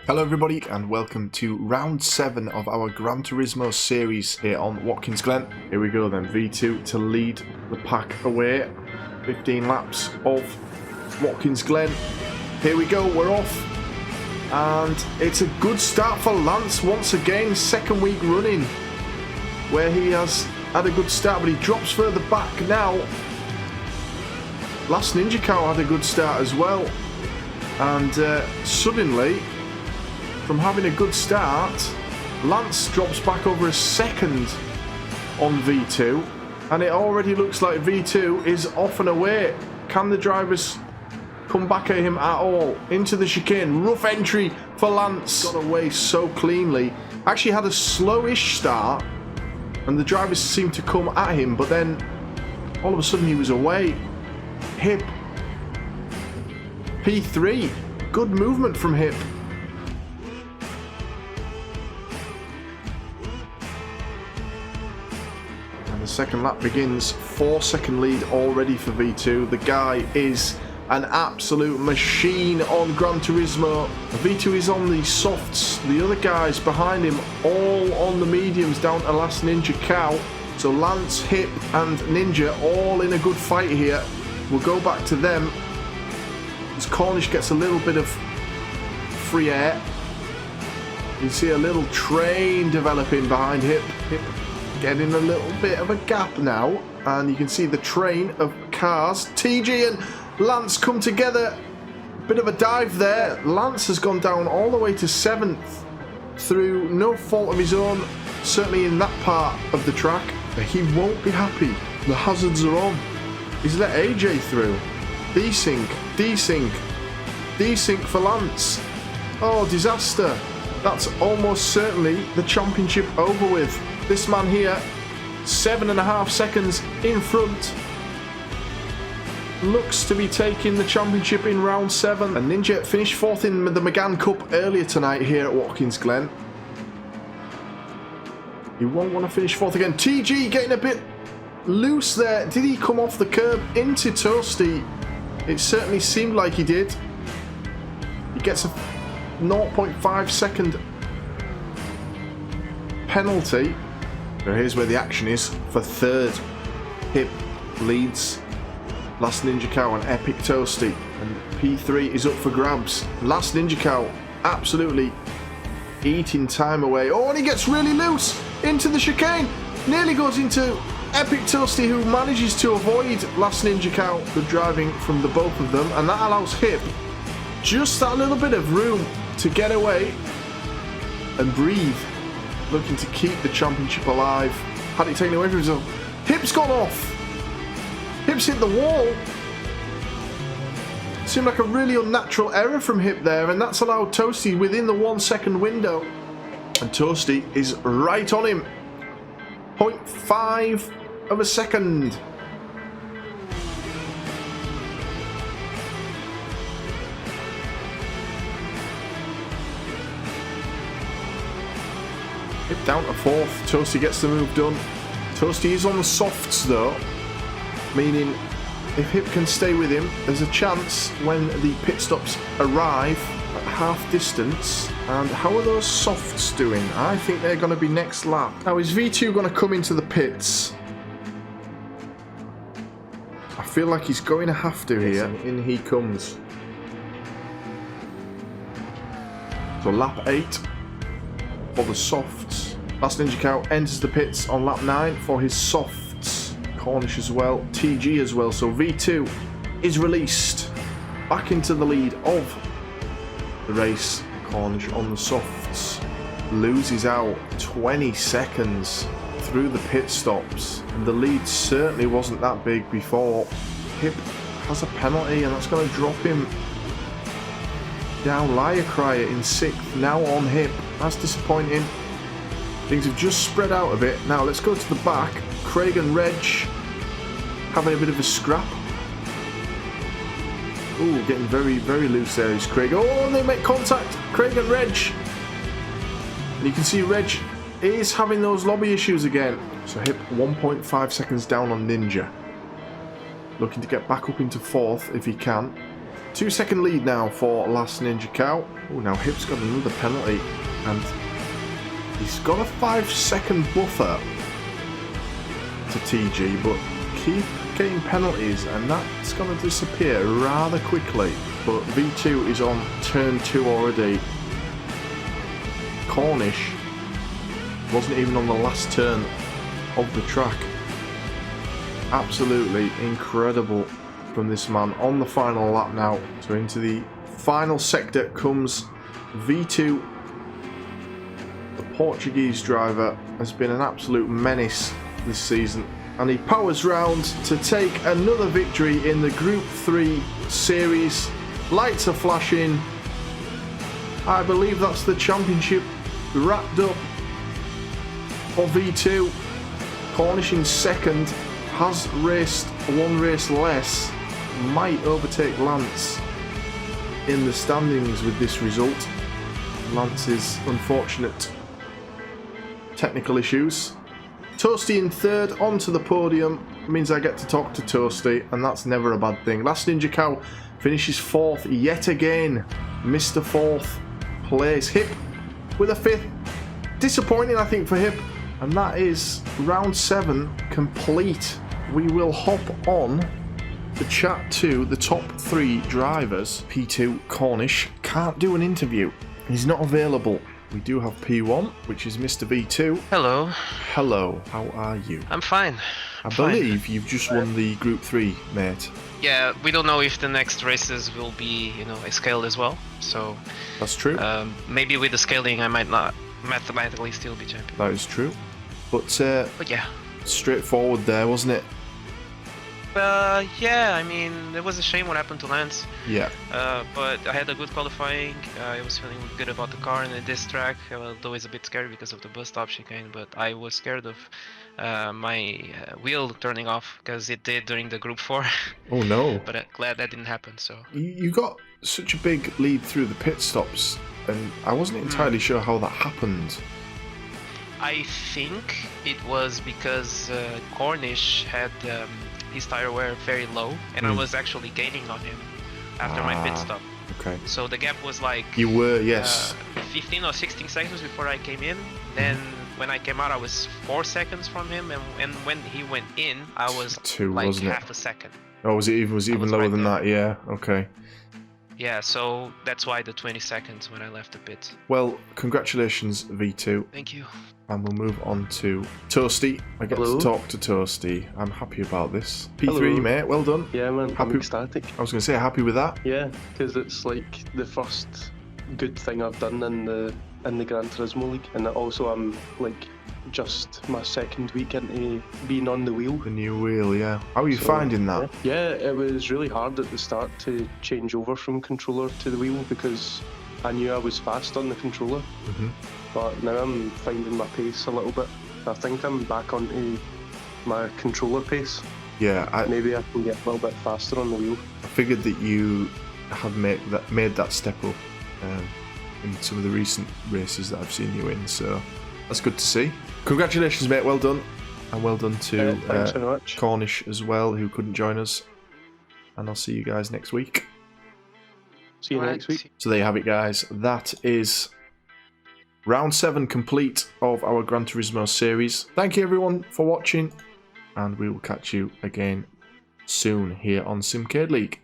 Hello everybody and welcome to round 7 of our Gran Turismo series here on Watkins Glen. Here we go then, V2 to lead the pack away. 15 laps of Watkins Glen. Here we go, we're off. And it's a good start for Lance once again, second week running where he has had a good start, but he drops further back now. Last Ninja Cow had a good start as well. And suddenly, from having a good start, Lance drops back over a second on V2, and it already looks like V2 is off and away. Can the drivers come back at him at all? Into the chicane, rough entry for Lance. Got away so cleanly. Actually had a slowish start, and the drivers seemed to come at him, but then all of a sudden he was away. Hip. P3. Good movement from Hip. And the second lap begins. 4-second lead already for V2. The guy is an absolute machine on Gran Turismo. V2 is on the softs. The other guys behind him all on the mediums down to last Ninja Cow. So Lance, Hip and Ninja all in a good fight here. We'll go back to them as Cornish gets a little bit of free air. You see a little train developing behind Hip. Hip getting a little bit of a gap now, and you can see the train of cars. TG and Lance come together. Bit of a dive there. Lance has gone down all the way to 7th through no fault of his own, certainly in that part of the track. He won't be happy. The hazards are on. He's let AJ through. Desync, desync, desync for Lance. Oh, disaster. That's almost certainly the championship over with. This man here, 7.5 seconds in front, looks to be taking the championship in round 7. And Ninja finished 4th in the McGann Cup earlier tonight here at Watkins Glen. He won't want to finish 4th again. TG getting a bit loose there. Did he come off the curb into Toasty? It certainly seemed like he did. He gets a 0.5 second penalty. So here's where the action is for 3rd. Hip leads last Ninja Cow and Epic Toasty, and P3 is up for grabs. Last Ninja Cow absolutely eating time away. Oh, and he gets really loose into the chicane. Nearly goes into Epic Toasty, who manages to avoid last Ninja Cow. Good driving from the both of them, and that allows Hip just that little bit of room to get away and breathe, looking to keep the championship alive. Had it taken away from himself. Hip's gone off. Hip's hit the wall. Seemed like a really unnatural error from Hip there, and that's allowed Toasty within the 1 second window. And Toasty is right on him. 0.5 of a second. Hip down to 4th. Toasty gets the move done. Toasty is on the softs though, meaning if Hip can stay with him, there's a chance when the pit stops arrive at half distance. And how are those softs doing? I think they're going to be next lap. Now is V2 going to come into the pits? I feel like he's going to have to here. In he comes. So lap 8 for the softs. Last Ninja Cow enters the pits on lap 9 for his softs. Cornish as well, TG as well. So V2 is released back into the lead of the race. Cornish on the softs loses out 20 seconds through the pit stops, and the lead certainly wasn't that big before. Hip has a penalty, and that's going to drop him down. Liar Crier in 6th, now on Hip. That's disappointing. Things have just spread out a bit. Now let's go to the back. Craig and Reg having a bit of a scrap. Ooh, getting very, very loose there is Craig. Oh, and they make contact, Craig and Reg. And you can see Reg is having those lobby issues again. So Hip 1.5 seconds down on Ninja. Looking to get back up into 4th if he can. 2-second lead now for Last Ninja Cow. Oh, now Hip's got another penalty, and he's got a 5-second buffer to TG, but keep getting penalties, and that's going to disappear rather quickly. But V2 is on turn 2 already. Cornish wasn't even on the last turn of the track. Absolutely incredible from this man on the final lap now. So into the final sector comes V2. The Portuguese driver has been an absolute menace this season, and he powers round to take another victory in the Group 3 series. Lights are flashing. I believe that's the championship wrapped up for V2. Cornish in second, has raced one race less, might overtake Lance in the standings with this result. Lance's unfortunate technical issues. Toasty in third, onto the podium, means I get to talk to Toasty, and that's never a bad thing. Last Ninja Cow finishes fourth yet again. Mr. Fourth place. Hip with a fifth. Disappointing, I think, for Hip. And that is round 7 complete. We will hop on to chat to the top 3 drivers. P2 Cornish can't do an interview. He's not available. We do have P1, which is Mr. V2. Hello. Hello, how are you? I'm fine. I believe you've just won the Group 3, mate. Yeah, we don't know if the next races will be, scaled as well. So That's true. Maybe with the scaling, I might not mathematically still be champion. That is true. But yeah, straightforward there, wasn't it? yeah. I mean, it was a shame what happened to Lance. Yeah. But I had a good qualifying. I was feeling good about the car and this track. Although it's a bit scary because of the bus stop chicane, but I was scared of my wheel turning off, because it did during the Group 4. Oh no. But glad that didn't happen. So You got such a big lead through the pit stops, and I wasn't entirely sure how that happened. I think it was because Cornish had his tire wear very low, and I was actually gaining on him after my pit stop. Okay. So the gap was like... You were, yes. 15 or 16 seconds before I came in. Then when I came out, I was 4 seconds from him, and when he went in, I was 2, like wasn't half it? a second. Oh, was it even lower right than there. that? Yeah, okay. Yeah, so that's why the 20 seconds when I left the pit. Well, congratulations, V2. Thank you. And we'll move on to Toasty. I get Hello. to talk to Toasty. I'm happy about this. P3, Hello. mate, well done. Yeah, man, Happy- I'm ecstatic. I was going to say, happy with that? Yeah, because it's like the first good thing I've done in the Gran Turismo League, and also I'm like just my second week into being on the wheel. The new wheel, yeah. How are you So, finding that? Yeah, it was really hard at the start to change over from controller to the wheel, because I knew I was fast on the controller, but now I'm finding my pace a little bit. I think I'm back onto my controller pace. Yeah, Maybe I can get a little bit faster on the wheel. I figured that you had made that step up in some of the recent races that I've seen you in, so that's good to see. Congratulations, mate, well done. And well done to Thanks very much. Cornish as well, who couldn't join us. And I'll see you guys next week. See you next week. So there you have it, guys. That is round 7 complete of our Gran Turismo series. Thank you everyone for watching, and we will catch you again soon here on Simcade League.